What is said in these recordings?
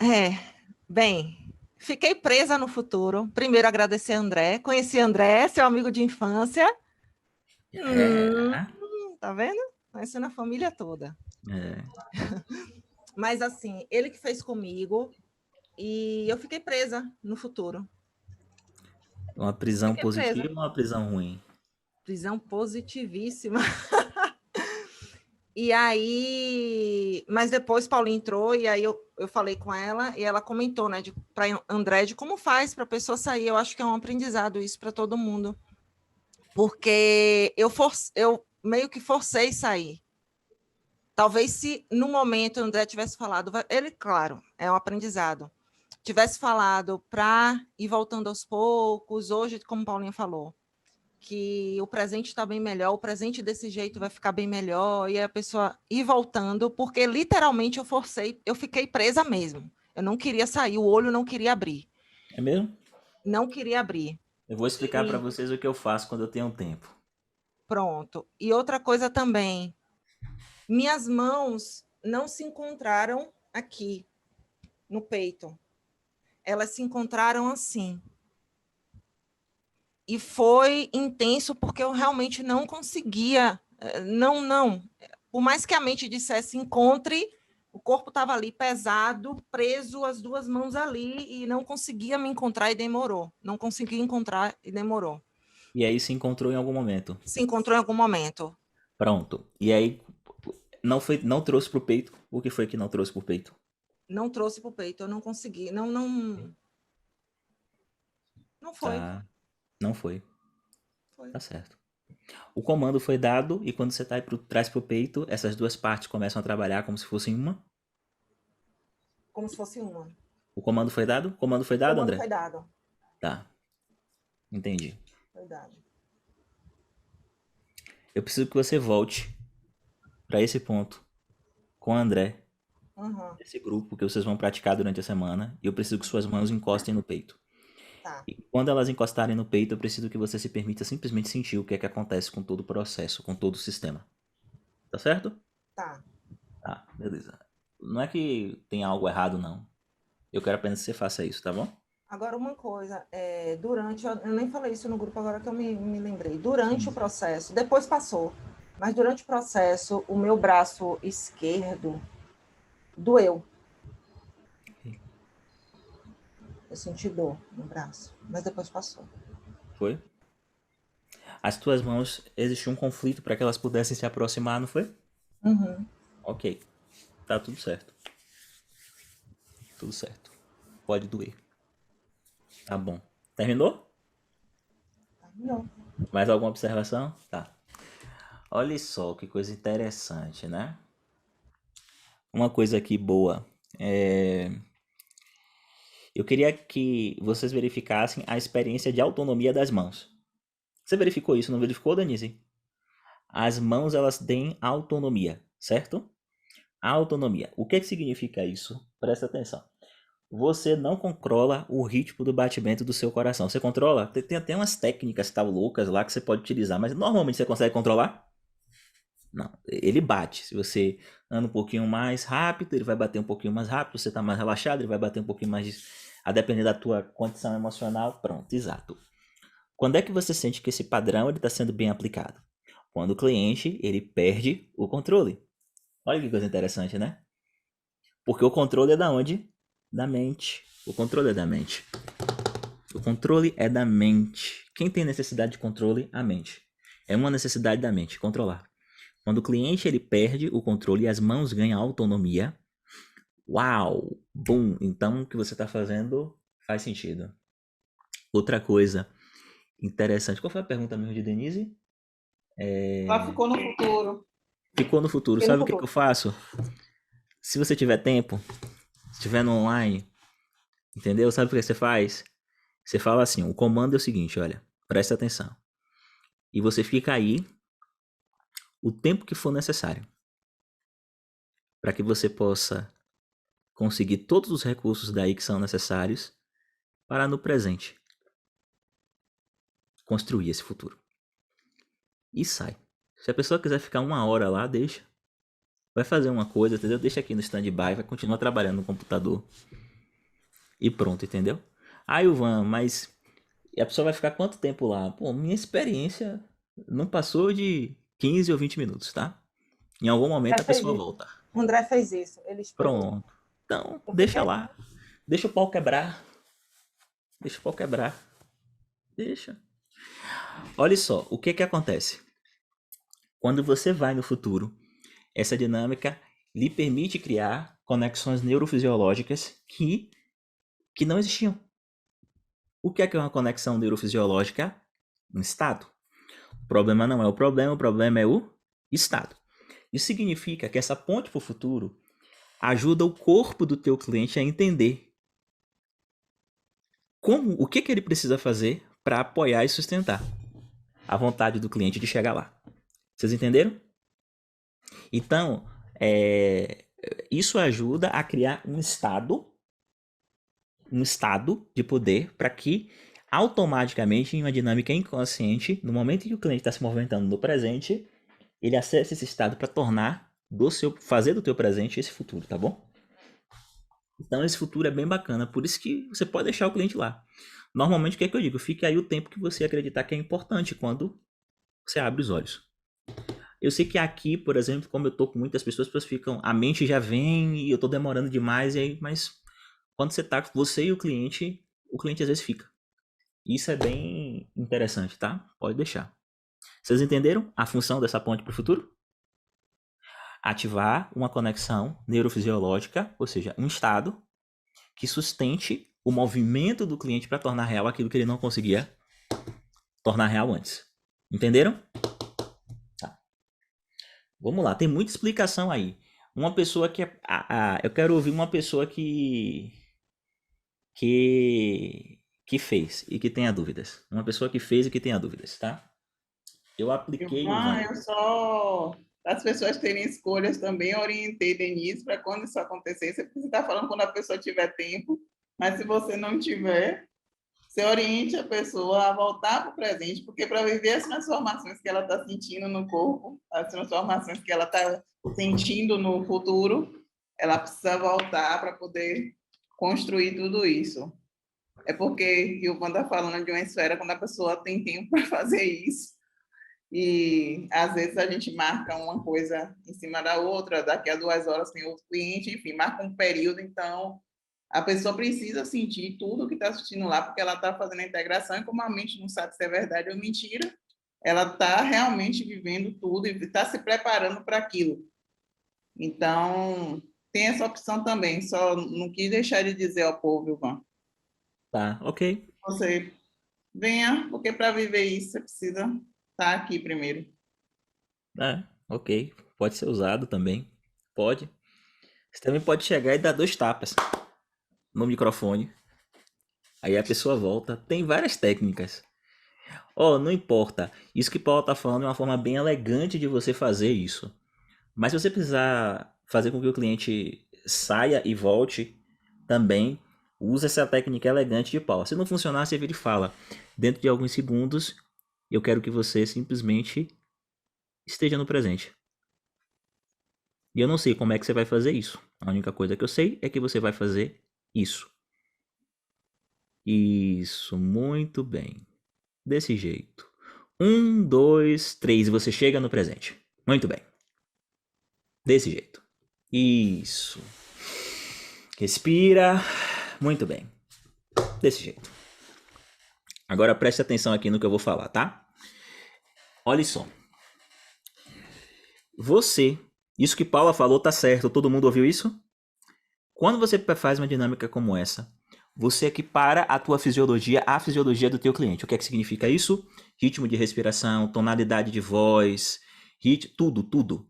É, bem, fiquei presa no futuro. Primeiro agradecer a André. Conheci André, seu amigo de infância. Hum, É, tá vendo? Conhecendo a família toda. é. Mas assim, ele que fez comigo e eu fiquei presa no futuro. Uma prisão Fiquei presa. positiva ou uma prisão ruim? Prisão positivíssima. E aí, mas depois Paulinho entrou e aí eu falei com ela e ela comentou, né, para André de como faz para a pessoa sair. Eu acho que é um aprendizado isso para todo mundo, porque eu meio que forcei sair. Talvez se no momento o André tivesse falado, ele, claro, é um aprendizado, tivesse falado para ir voltando aos poucos, hoje, como Paulinha falou, que o presente está bem melhor, o presente desse jeito vai ficar bem melhor, e a pessoa ir voltando, porque literalmente eu forcei, eu fiquei presa mesmo. Eu não queria sair, o olho não queria abrir. É mesmo? Não queria abrir. Eu vou explicar pra E vocês o que eu faço quando eu tenho tempo. pronto. E outra coisa também, minhas mãos não se encontraram aqui no peito. Elas se encontraram assim. E foi intenso porque eu realmente não conseguia, não. Por mais que a mente dissesse encontre, o corpo estava ali pesado, preso, as duas mãos ali e não conseguia me encontrar e demorou. Não conseguia encontrar e demorou. E aí se encontrou em algum momento. Se encontrou em algum momento. Pronto. E aí não trouxe pro peito. O que foi que não trouxe pro peito? Não trouxe para o peito, eu não consegui. Não foi. Tá. Não foi. Foi. Tá certo. O comando foi dado e quando você traz pro peito, essas duas partes começam a trabalhar como se fossem uma. Como se fosse uma. O comando foi dado? O comando foi O dado, comando André? foi dado. Tá. Entendi. Foi dado. Eu preciso que você volte pra esse ponto com o André, Uhum. esse grupo que vocês vão praticar durante a semana, e eu preciso que suas mãos encostem no peito. Tá. E quando elas encostarem no peito, eu preciso que você se permita simplesmente sentir o que é que acontece com todo o processo, com todo o sistema. Tá certo? Tá. Tá, beleza. Não é que tem algo errado, não. Eu quero apenas que você faça isso, tá bom? Agora, uma coisa, eu nem falei isso no grupo agora que eu me lembrei. Durante o Sim. processo, depois passou, mas durante o processo, o meu braço esquerdo doeu. Eu senti dor no braço, mas depois passou. Foi? As tuas mãos, existiu um conflito para que elas pudessem se aproximar, não foi? Uhum. Ok. Tá tudo certo. Tudo certo. Pode doer. Tá bom. Terminou? Não. Mais alguma observação? Tá. Olha só que coisa interessante, né? Uma coisa aqui boa. Eu queria que vocês verificassem a experiência de autonomia das mãos. Você verificou isso, não verificou, Danise? As mãos, elas têm autonomia, certo? Autonomia. O que significa isso? Presta atenção. Você não controla o ritmo do batimento do seu coração. Você controla? Tem até umas técnicas tal loucas lá que você pode utilizar, mas normalmente você consegue controlar? Não. Ele bate. Se você anda um pouquinho mais rápido, ele vai bater um pouquinho mais rápido. Se você está mais relaxado, ele vai bater um pouquinho mais. A depender da tua condição emocional. Pronto, exato. Quando é que você sente que esse padrão está sendo bem aplicado? Quando o cliente ele perde o controle. Olha que coisa interessante, né? Porque o controle é da onde? Da mente. O controle é da mente. O controle é da mente. Quem tem necessidade de controle? A mente. É uma necessidade da mente, controlar. Quando o cliente ele perde o controle e as mãos ganham autonomia, uau, bum, então o que você está fazendo faz sentido. Outra coisa interessante, qual foi a pergunta mesmo de Denise? Ela ficou no futuro. Ficou no futuro, Fiquei no sabe o que, que futuro. eu faço? Se você tiver tempo, se estiver no online, entendeu? Sabe o que você faz? Você fala assim, o comando é o seguinte, olha, presta atenção. E você fica aí o tempo que for necessário para que você possa conseguir todos os recursos daí que são necessários para no presente construir esse futuro. E sai. Se a pessoa quiser ficar uma hora lá, deixa. vai fazer uma coisa, entendeu? Deixa aqui no stand-by, vai continuar trabalhando no computador e pronto, entendeu? Aí o Van, mas a pessoa vai ficar quanto tempo lá? Pô, minha experiência não passou de 15 ou 20 minutos, tá? Em algum momento a pessoa volta. O André fez isso, ele esperou. Pronto. Então, Eu deixa fiquei... lá. Deixa o pau quebrar. Deixa o pau quebrar. Deixa. Olha só, o que que acontece? Quando você vai no futuro, essa dinâmica lhe permite criar conexões neurofisiológicas que não existiam. O que é uma conexão neurofisiológica? Um estado. O problema não é o problema é o estado. Isso significa que essa ponte para o futuro ajuda o corpo do teu cliente a entender o que ele precisa fazer para apoiar e sustentar a vontade do cliente de chegar lá. Vocês entenderam? Então, isso ajuda a criar um estado de poder para que automaticamente, em uma dinâmica inconsciente, no momento em que o cliente está se movimentando no presente, ele acesse esse estado para fazer do teu presente esse futuro, tá bom? Então esse futuro é bem bacana, por isso que você pode deixar o cliente lá. Normalmente o que é que eu digo? Fique aí o tempo que você acreditar que é importante quando você abre os olhos. Eu sei que aqui, por exemplo, como eu tô com muitas pessoas, as pessoas ficam, a mente já vem e eu tô demorando demais, e aí, mas quando você tá com você e o cliente às vezes fica. Isso é bem interessante, tá? Pode deixar. Vocês entenderam a função dessa ponte para o futuro? Ativar uma conexão neurofisiológica, ou seja, um estado que sustente o movimento do cliente para tornar real aquilo que ele não conseguia tornar real antes. Entenderam? Tá. Vamos lá, tem muita explicação aí. Uma pessoa que eu quero ouvir uma pessoa que fez e que tenha dúvidas. Uma pessoa que fez e que tenha dúvidas, tá? Eu apliquei o Van. Eu só, para as pessoas terem escolhas também, orientei Denise para quando isso acontecer. Você está falando quando a pessoa tiver tempo, mas se você não tiver, você oriente a pessoa a voltar para o presente, porque para viver as transformações que ela está sentindo no corpo, as transformações que ela está sentindo no futuro, ela precisa voltar para poder construir tudo isso. É porque o Ivan está falando de uma esfera quando a pessoa tem tempo para fazer isso. E às vezes a gente marca uma coisa em cima da outra, daqui a 2 horas tem outro cliente, enfim, marca um período, então a pessoa precisa sentir tudo que está assistindo lá, porque ela está fazendo a integração, e como a mente não sabe se é verdade ou mentira, ela está realmente vivendo tudo e está se preparando para aquilo. Então, tem essa opção também, só não quis deixar de dizer ao povo, Ivan. Tá, ok. Você venha, porque para viver isso você precisa estar aqui primeiro. Ok. Pode ser usado também. Pode. Você também pode chegar e dar 2 tapas no microfone. Aí a pessoa volta. Tem várias técnicas. Não importa. Isso que o Paulo tá falando é uma forma bem elegante de você fazer isso. Mas se você precisar fazer com que o cliente saia e volte, também usa essa técnica elegante de Paulo. Se não funcionar, você vira e fala. Dentro de alguns segundos, eu quero que você simplesmente esteja no presente. E eu não sei como é que você vai fazer isso. A única coisa que eu sei é que você vai fazer isso. Isso, muito bem. Desse jeito. 1, 2, 3 e você chega no presente. Muito bem. Desse jeito. Isso. Respira. Muito bem. Desse jeito. Agora preste atenção aqui no que eu vou falar, tá? Olha só. Isso que Paula falou tá certo. Todo mundo ouviu isso? Quando você faz uma dinâmica como essa, você equipara a tua fisiologia à fisiologia do teu cliente. O que é que significa isso? Ritmo de respiração, tonalidade de voz, tudo.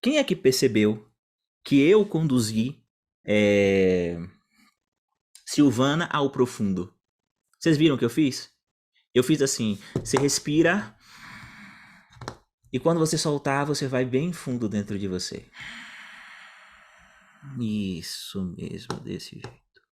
Quem é que percebeu que eu conduzi Silvana ao profundo? Vocês viram o que eu fiz? Eu fiz assim, você respira e quando você soltar, você vai bem fundo dentro de você. Isso mesmo, desse jeito.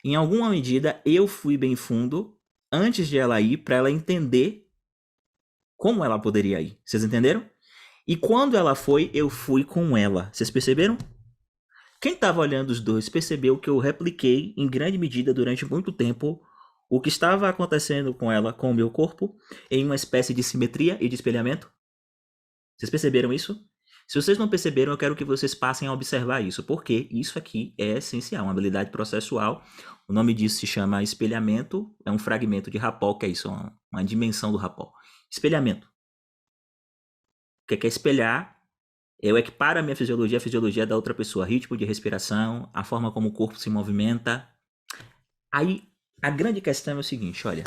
Em alguma medida, eu fui bem fundo antes de ela ir para ela entender como ela poderia ir. Vocês entenderam? E quando ela foi, eu fui com ela. Vocês perceberam? Quem estava olhando os dois percebeu que eu repliquei, em grande medida, durante muito tempo, o que estava acontecendo com ela, com o meu corpo, em uma espécie de simetria e de espelhamento. Vocês perceberam isso? Se vocês não perceberam, eu quero que vocês passem a observar isso, porque isso aqui é essencial, uma habilidade processual. O nome disso se chama espelhamento, é um fragmento de Rapó, que é isso, uma dimensão do Rapó. Espelhamento. O que é espelhar? Eu equiparo a minha fisiologia à fisiologia da outra pessoa, ritmo de respiração, a forma como o corpo se movimenta. Aí, a grande questão é o seguinte, olha,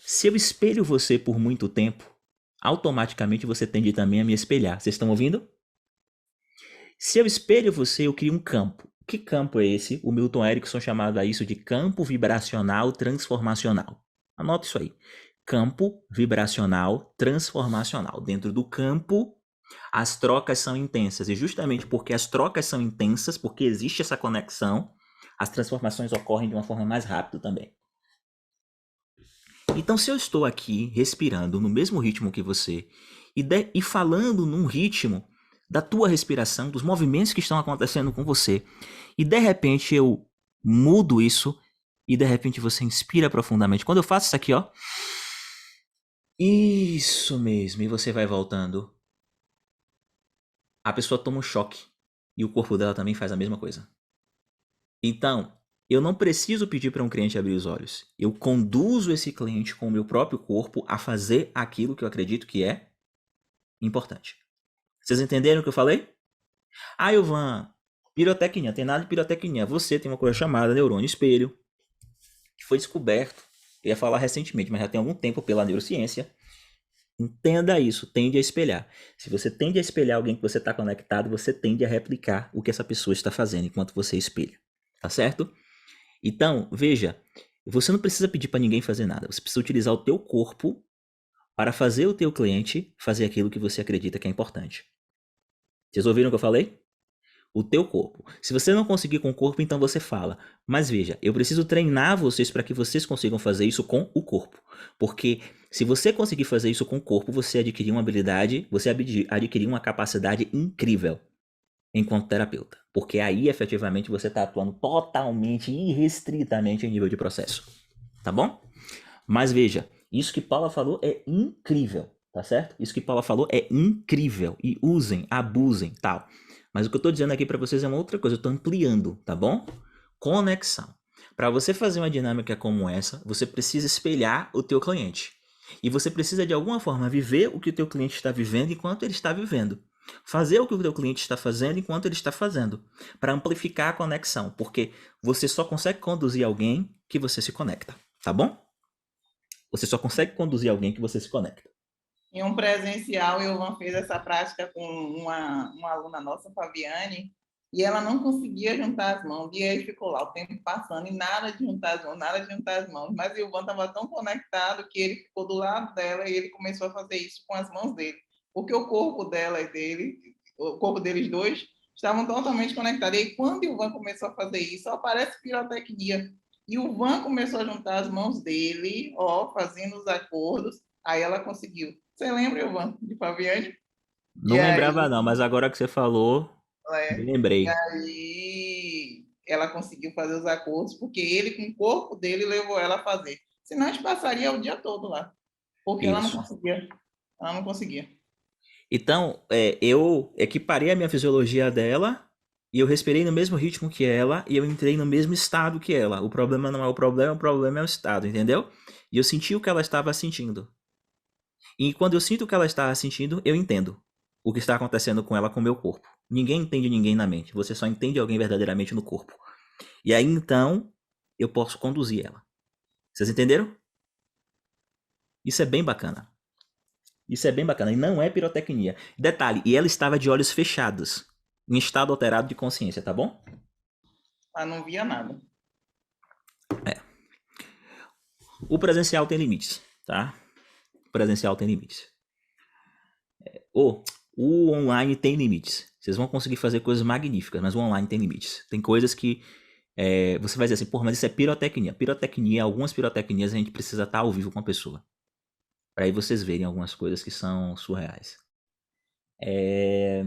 se eu espelho você por muito tempo, automaticamente você tende também a me espelhar. Vocês estão ouvindo? Se eu espelho você, eu crio um campo. Que campo é esse? O Milton Erickson chamava isso de campo vibracional transformacional. Anota isso aí. Campo vibracional transformacional. Dentro do campo, as trocas são intensas. E justamente porque as trocas são intensas, porque existe essa conexão, as transformações ocorrem de uma forma mais rápida também. Então, se eu estou aqui respirando no mesmo ritmo que você e falando num ritmo da tua respiração, dos movimentos que estão acontecendo com você, e de repente eu mudo isso e de repente você inspira profundamente. Quando eu faço isso aqui, ó, isso mesmo, e você vai voltando, a pessoa toma um choque e o corpo dela também faz a mesma coisa. Então, eu não preciso pedir para um cliente abrir os olhos. Eu conduzo esse cliente com o meu próprio corpo a fazer aquilo que eu acredito que é importante. Vocês entenderam o que eu falei? Ah, Ilvan, pirotecnia, tem nada de pirotecnia. Você tem uma coisa chamada neurônio espelho, que foi descoberto, eu ia falar recentemente, mas já tem algum tempo pela neurociência. Entenda isso, tende a espelhar. Se você tende a espelhar alguém que você está conectado, você tende a replicar o que essa pessoa está fazendo enquanto você espelha. Tá certo? Então, veja, você não precisa pedir para ninguém fazer nada. Você precisa utilizar o teu corpo para fazer o teu cliente fazer aquilo que você acredita que é importante. Vocês ouviram o que eu falei? O teu corpo. Se você não conseguir com o corpo, então você fala. Mas veja, eu preciso treinar vocês para que vocês consigam fazer isso com o corpo. Porque se você conseguir fazer isso com o corpo, você adquirir uma habilidade, você adquirir uma capacidade incrível enquanto terapeuta. Porque aí, efetivamente, você está atuando totalmente, irrestritamente em nível de processo. Tá bom? Mas veja, isso que Paula falou é incrível, tá certo? Isso que Paula falou é incrível. E usem, abusem, tal. Mas o que eu estou dizendo aqui para vocês é uma outra coisa. Eu estou ampliando, tá bom? Conexão. Para você fazer uma dinâmica como essa, você precisa espelhar o teu cliente. E você precisa, de alguma forma, viver o que o teu cliente está vivendo enquanto ele está vivendo. Fazer o que o teu cliente está fazendo enquanto ele está fazendo. Para amplificar a conexão. Porque você só consegue conduzir alguém que você se conecta. Tá bom? Você só consegue conduzir alguém que você se conecta. Em um presencial, o Ilvan fez essa prática com uma aluna nossa, Fabiane, e ela não conseguia juntar as mãos. E aí ficou lá o tempo passando e nada de juntar as mãos, nada de juntar as mãos. Mas o Ilvan estava tão conectado que ele ficou do lado dela e ele começou a fazer isso com as mãos dele. Porque o corpo dela e dele, o corpo deles dois, estavam totalmente conectados. E aí, quando o Ilvan começou a fazer isso, só aparece pirotecnia. E o Ilvan começou a juntar as mãos dele, ó, fazendo os acordos. Aí ela conseguiu. Você lembra, Ilvan, de Fabiane? Não lembrava não, mas agora que você falou, me lembrei. E aí ela conseguiu fazer os acordos, porque ele, com o corpo dele, levou ela a fazer. Senão a gente passaria o dia todo lá. Porque ela não conseguia. Ela não conseguia. Então, eu equiparei a minha fisiologia dela e eu respirei no mesmo ritmo que ela e eu entrei no mesmo estado que ela. O problema não é o problema é o estado, entendeu? E eu senti o que ela estava sentindo. E quando eu sinto o que ela estava sentindo, eu entendo o que está acontecendo com ela, com o meu corpo. Ninguém entende ninguém na mente, você só entende alguém verdadeiramente no corpo. E aí, então, eu posso conduzir ela. Vocês entenderam? Isso é bem bacana. Isso é bem bacana. E não é pirotecnia. Detalhe, e ela estava de olhos fechados, em estado alterado de consciência, tá bom? Ela não via nada. O presencial tem limites, tá? O presencial tem limites. O online tem limites. Vocês vão conseguir fazer coisas magníficas, mas o online tem limites. Tem coisas que você vai dizer assim, porra, mas isso é pirotecnia. Pirotecnia, algumas pirotecnias a gente precisa estar ao vivo com a pessoa. Para aí vocês verem algumas coisas que são surreais. É,